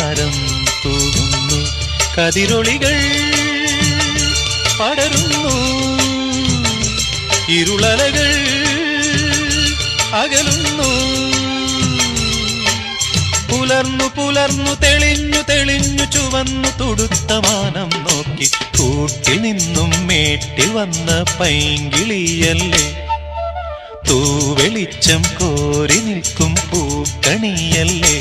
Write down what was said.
താരം തൂകുന്നു, കതിരൊളികൾ പടരുന്നു, ഇരുളലകൾ അകലുന്നു. പുലർന്നു പുലർന്നു തെളിഞ്ഞു തെളിഞ്ഞു ചുവന്നു തുടുത്ത മാനം നോക്കി കൂട്ടിൽ നിന്നും മേട്ടിൽ വന്ന പൈങ്കിളിയല്ലേ, തൂവെളിച്ചം കോരി നിൽക്കും പൂക്കണിയല്ലേ.